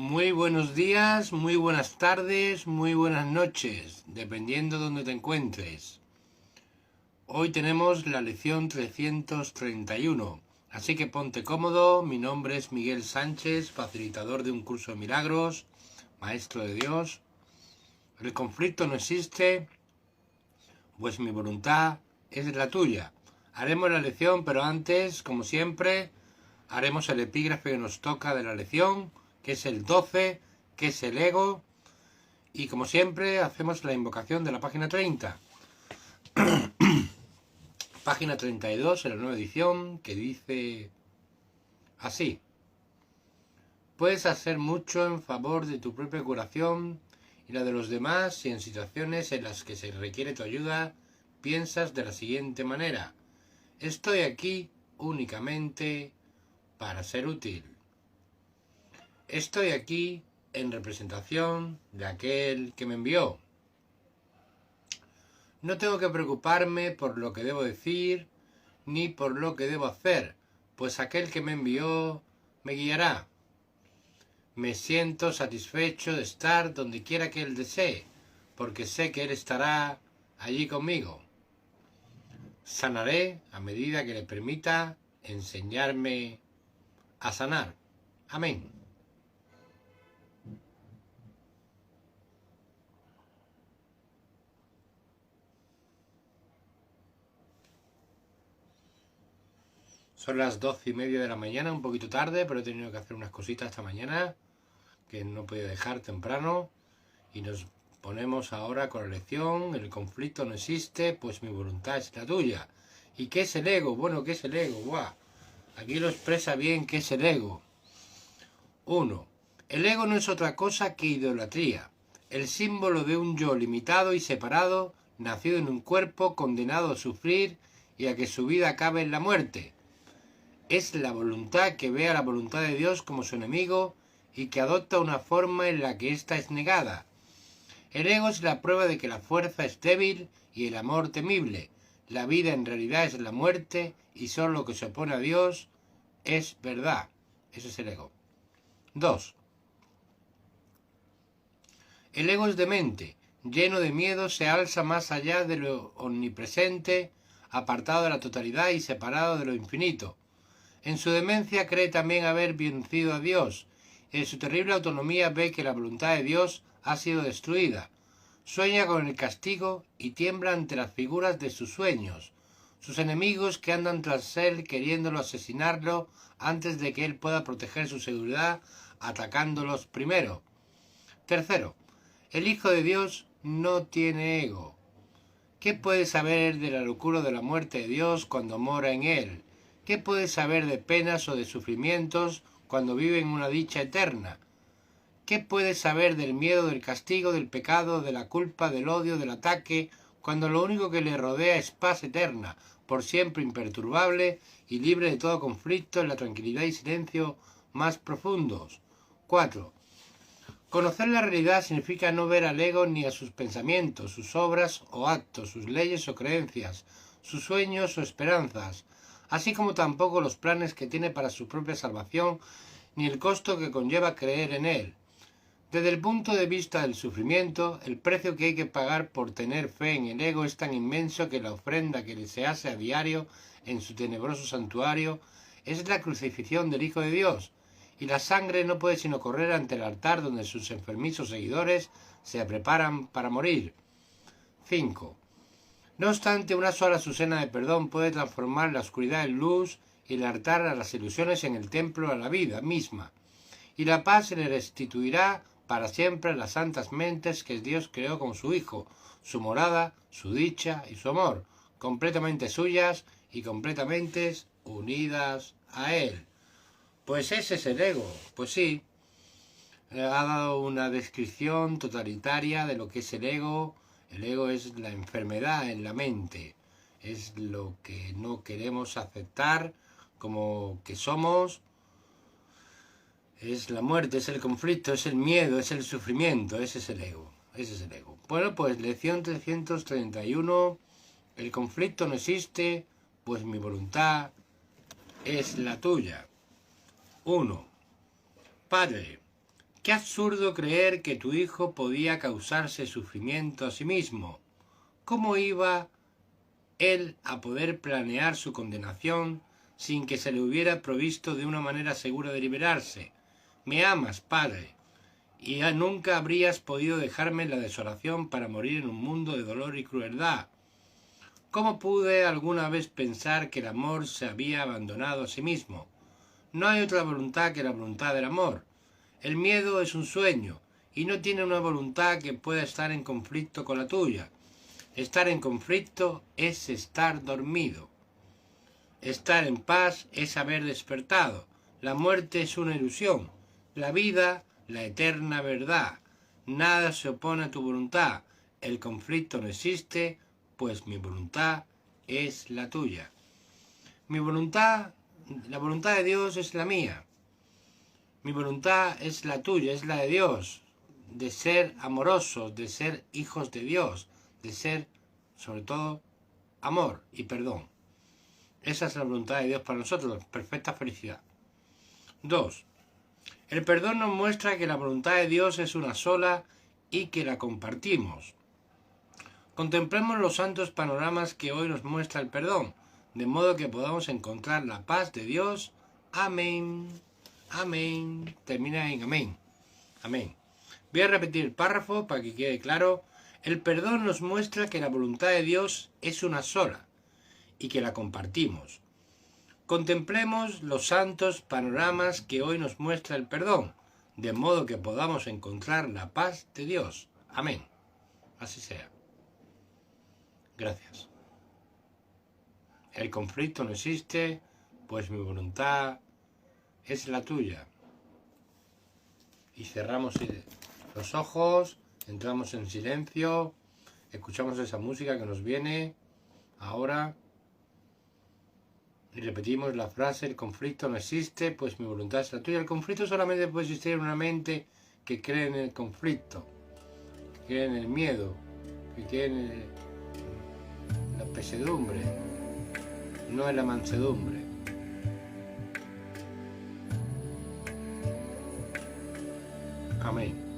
Muy buenos días, muy buenas tardes, muy buenas noches, dependiendo de donde te encuentres. Hoy tenemos la lección 331, así que ponte cómodo. Mi nombre es Miguel Sánchez, facilitador de un curso de milagros, maestro de Dios. El conflicto no existe, pues mi voluntad es la tuya. Haremos la lección, pero antes, como siempre, haremos el epígrafe que nos toca de la lección, que es el 12, que es el ego. Y como siempre, hacemos la invocación de la página 30. Página 32 en la nueva edición, que dice así: puedes hacer mucho en favor de tu propia curación y la de los demás si en situaciones en las que se requiere tu ayuda piensas de la siguiente manera: estoy aquí únicamente para ser útil. Estoy aquí en representación de aquel que me envió. No tengo que preocuparme por lo que debo decir ni por lo que debo hacer, pues aquel que me envió me guiará. Me siento satisfecho de estar donde quiera que él desee, porque sé que él estará allí conmigo. Sanaré a medida que le permita enseñarme a sanar. Amén. Son las 12:30 de la mañana, un poquito tarde, pero he tenido que hacer unas cositas esta mañana que no podía dejar temprano. Y nos ponemos ahora con la lección: el conflicto no existe, pues mi voluntad es la tuya. ¿Y qué es el ego? Bueno, ¿qué es el ego? ¡Buah! Aquí lo expresa bien qué es el ego. 1. El ego no es otra cosa que idolatría, el símbolo de un yo limitado y separado, nacido en un cuerpo condenado a sufrir y a que su vida acabe en la muerte. Es la voluntad que ve a la voluntad de Dios como su enemigo y que adopta una forma en la que ésta es negada. El ego es la prueba de que la fuerza es débil y el amor temible. La vida en realidad es la muerte y solo lo que se opone a Dios es verdad. Ese es el ego. 2. El ego es demente, lleno de miedo, se alza más allá de lo omnipresente, apartado de la totalidad y separado de lo infinito. En su demencia cree también haber vencido a Dios, y en su terrible autonomía ve que la voluntad de Dios ha sido destruida. Sueña con el castigo y tiembla ante las figuras de sus sueños, sus enemigos que andan tras él queriéndolo asesinarlo antes de que él pueda proteger su seguridad atacándolos primero. 3. El Hijo de Dios no tiene ego. ¿Qué puede saber de la locura de la muerte de Dios cuando mora en él? ¿Qué puede saber de penas o de sufrimientos cuando vive en una dicha eterna? ¿Qué puede saber del miedo, del castigo, del pecado, de la culpa, del odio, del ataque, cuando lo único que le rodea es paz eterna, por siempre imperturbable y libre de todo conflicto en la tranquilidad y silencio más profundos? 4. Conocer la realidad significa no ver al ego ni a sus pensamientos, sus obras o actos, sus leyes o creencias, sus sueños o esperanzas, así como tampoco los planes que tiene para su propia salvación ni el costo que conlleva creer en él. Desde el punto de vista del sufrimiento, el precio que hay que pagar por tener fe en el ego es tan inmenso que la ofrenda que se hace a diario en su tenebroso santuario es la crucifixión del Hijo de Dios, y la sangre no puede sino correr ante el altar donde sus enfermizos seguidores se preparan para morir. 5. No obstante, una sola Azucena de perdón puede transformar la oscuridad en luz y el altar a las ilusiones en el templo a la vida misma, y la paz se le restituirá para siempre a las santas mentes que Dios creó con su Hijo, su morada, su dicha y su amor, completamente suyas y completamente unidas a Él. Pues ese es el ego, pues sí. Ha dado una descripción totalitaria de lo que es el ego. El ego es la enfermedad en la mente, es lo que no queremos aceptar como que somos. Es la muerte, es el conflicto, es el miedo, es el sufrimiento, ese es el ego, ese es el ego. Bueno, pues lección 331, el conflicto no existe, pues mi voluntad es la tuya. 1. Padre, Qué absurdo creer que tu hijo podía causarse sufrimiento a sí mismo. ¿Cómo iba él a poder planear su condenación sin que se le hubiera provisto de una manera segura de liberarse? Me amas, Padre, y ya nunca habrías podido dejarme en la desolación para morir en un mundo de dolor y crueldad. ¿Cómo pude alguna vez pensar que el amor se había abandonado a sí mismo? No hay otra voluntad que la voluntad del amor. El miedo es un sueño y no tiene una voluntad que pueda estar en conflicto con la tuya. Estar en conflicto es estar dormido. Estar en paz es haber despertado. La muerte es una ilusión. La vida, la eterna verdad. Nada se opone a tu voluntad. El conflicto no existe, pues mi voluntad es la tuya. Mi voluntad, la voluntad de Dios es la mía. Mi voluntad es la tuya, es la de Dios. De ser amorosos, de ser hijos de Dios, de ser, sobre todo, amor y perdón. Esa es la voluntad de Dios para nosotros, perfecta felicidad. 2. El perdón nos muestra que la voluntad de Dios es una sola y que la compartimos. Contemplemos los santos panoramas que hoy nos muestra el perdón, de modo que podamos encontrar la paz de Dios. Amén. Amén. Termina en amén. Amén. Voy a repetir el párrafo para que quede claro. El perdón nos muestra que la voluntad de Dios es una sola y que la compartimos. Contemplemos los santos panoramas que hoy nos muestra el perdón, de modo que podamos encontrar la paz de Dios. Amén. Así sea. Gracias. El conflicto no existe, pues mi voluntad es la tuya. Y cerramos los ojos, entramos en silencio, escuchamos esa música que nos viene ahora y repetimos la frase: el conflicto no existe, pues mi voluntad es la tuya. El conflicto solamente puede existir en una mente que cree en el conflicto, que cree en el miedo, que cree en la pesadumbre, no en la mansedumbre. Amén.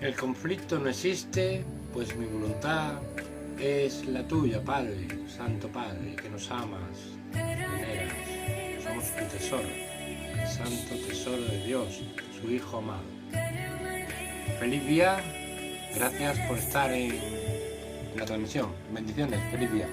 El conflicto no existe, pues mi voluntad es la tuya, Padre, Santo Padre, que nos amas, veneras. Somos tu tesoro, el santo tesoro de Dios, su Hijo amado. Feliz día, gracias por estar en la transmisión. Bendiciones, feliz día.